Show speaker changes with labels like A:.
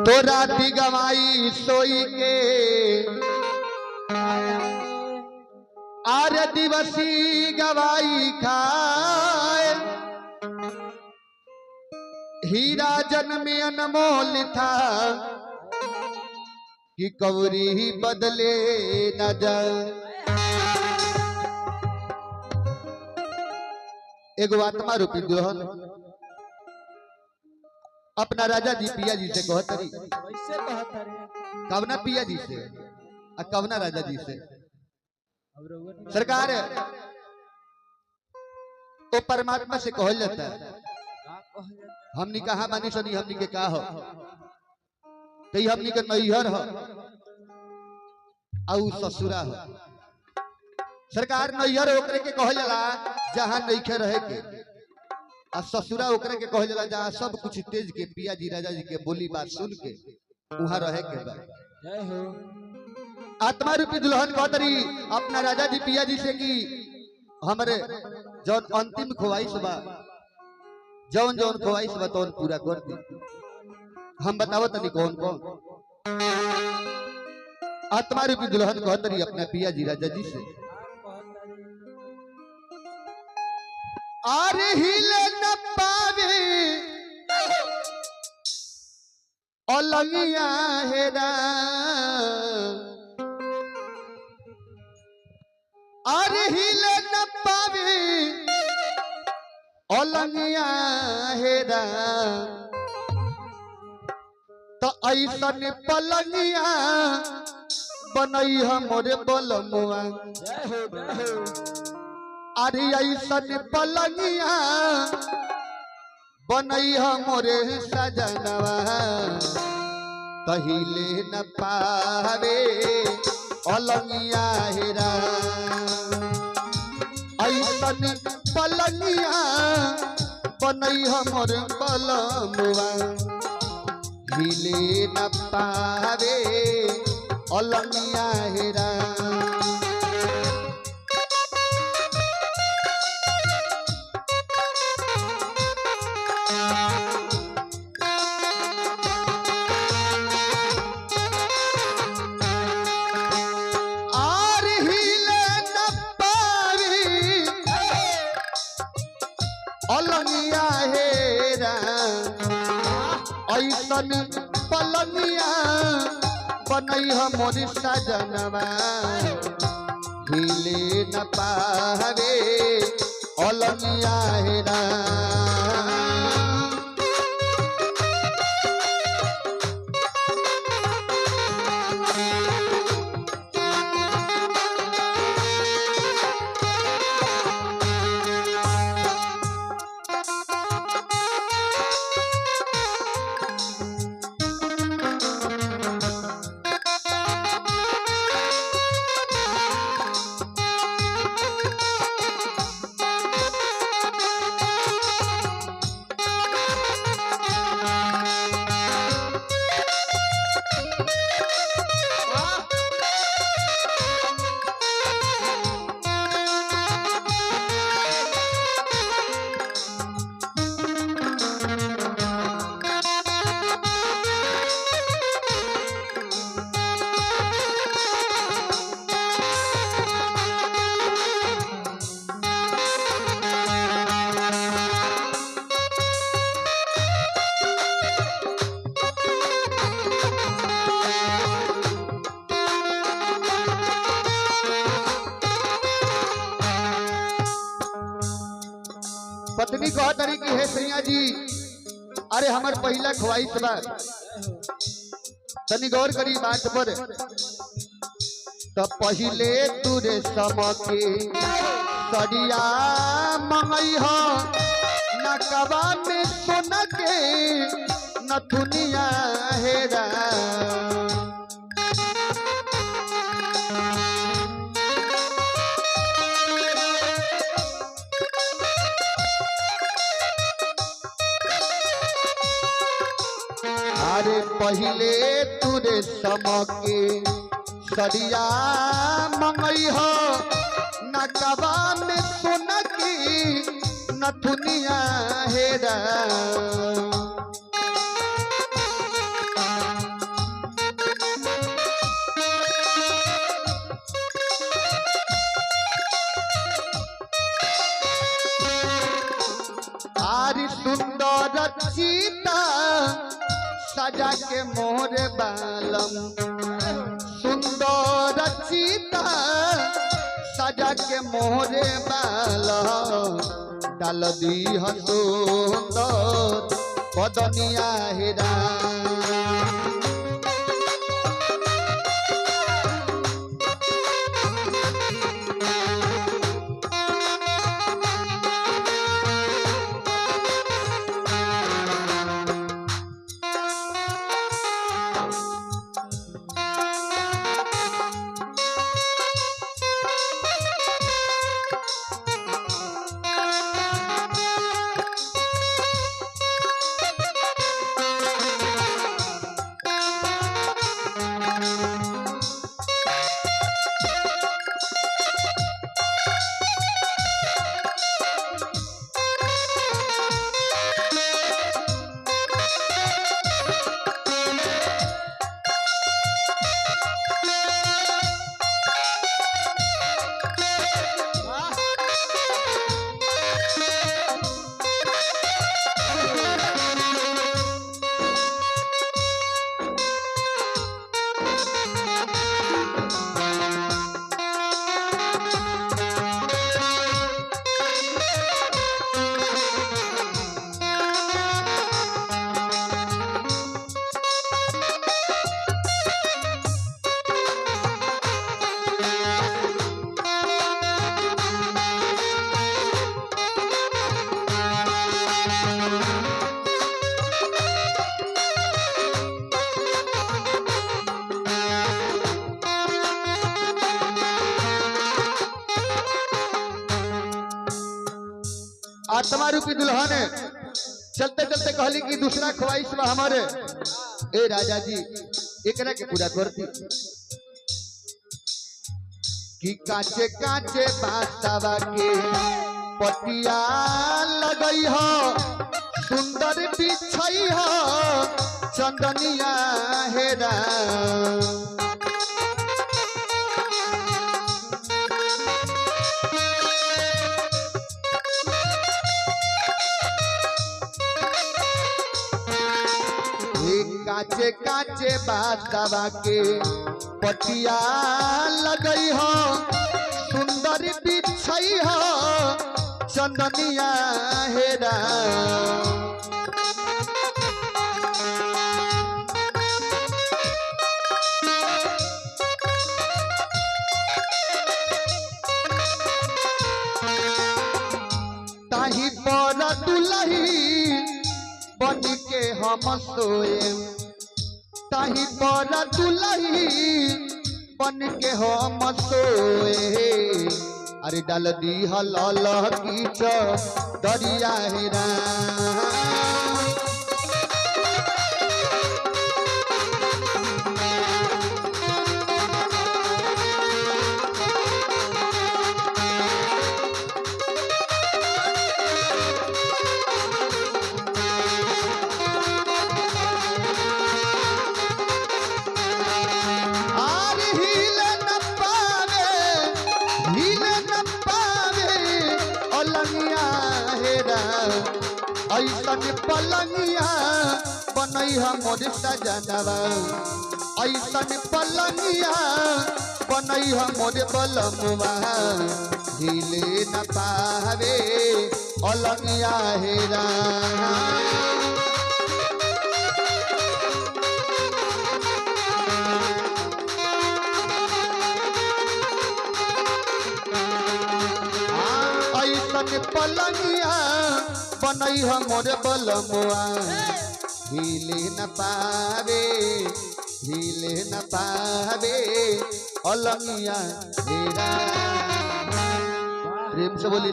A: तो राती गवाई सोई के आर दिवसी गवाई खाए हीरा जन्म अनमोल था कि कवरी ही बदले न जाए। एगो आत्मा रूपी दुल्हन अपना राजा जी पिया जी से कहतरी कवना पिया जी से और कवना राजा जी से। सरकार तो परमात्मा से कहल जाता है हमनी कहा मानी सनी हमनी के का हो तो हमनी के नैहर हो और ससुरा हो। सरकार नैहर ओकरे के कहल जाला जहां नइखे रहे के आ ससुरा ओकरे के कहल जाला जहां सब कुछ तेज के पिया जी राजा जी के बोली बात सुन के वहां रहे के बा। आत्मा रूपी दुल्हन कहतरी अपना राजा जी पिया जी से कि हमरे जौन अंतिम ख्वाहिश बा जौन जौन ख्वाहिश बा तौन पूरा कर दी। हम बताओ तनी कौन कौन। आत्मा रूपी दुल्हन कहतरी अपना पिया जी राजा जी से आरे हिले न पावे अलगिया हेरा आरे हिले न पावे अलगिया हेरा तो ऐसन पलंगिया बनई हमरे बलमुआ अरे ऐसन पलंगिया बनई हमरे सजनवा तहिले न पावे अलंगिया हेरा ऐसन पलंगिया बनई हमरे बलमुआ हिले न पावे अलंगिया हेरा। अलंगिया हेरा ऐसन पलंगिया बनई हमर सजनवा हिले न पावे अलंगिया हेरा। पत्नी कह तरी की है सैया जी अरे हमार पहला ख्वाहिश बा तनी गौर करी बात पर तो पहले तुरे समके सड़िया मंगई हो नकबा में सोना के नथुनिया हेरा अरे पहले तुरे समके सड़िया मंगई हो नकबा में सोना की नथुनिया हेरा सुंदर चीता सजा के मोरे बालम सुंदर चीता सजा के मोरे बालम डाल दी सुंदर बदनिया हेरा आत्मा रूपी दुल्हन चलते चलते कहली कि दूसरा ख्वाहिश बा हमारे ए राजा जी एकरा के पूरा करती कि काचे काचे बासावा के पटिया लगई हो सुंदर बिछई हो चंदनिया हेरा काचे काचे बासावा के पटिया लगई हो सुंदर बिछई हो चंदनिया हेरा ताही पर दुलही बन के हम सोए ताही पर दुलही बन के हम सोए अरे डाल दी हल कीच दरिया हेरा ऐसन पलंगिया बनई मोर सजनवा ऐसन पलंगिया बनई मोर बलमुआ हिले न पावे अलंगिया हेरा ऐसन पलंगिया बनई मोर बलमुआ हिले न पावे अलंगिया हेरा प्रेम से बोली।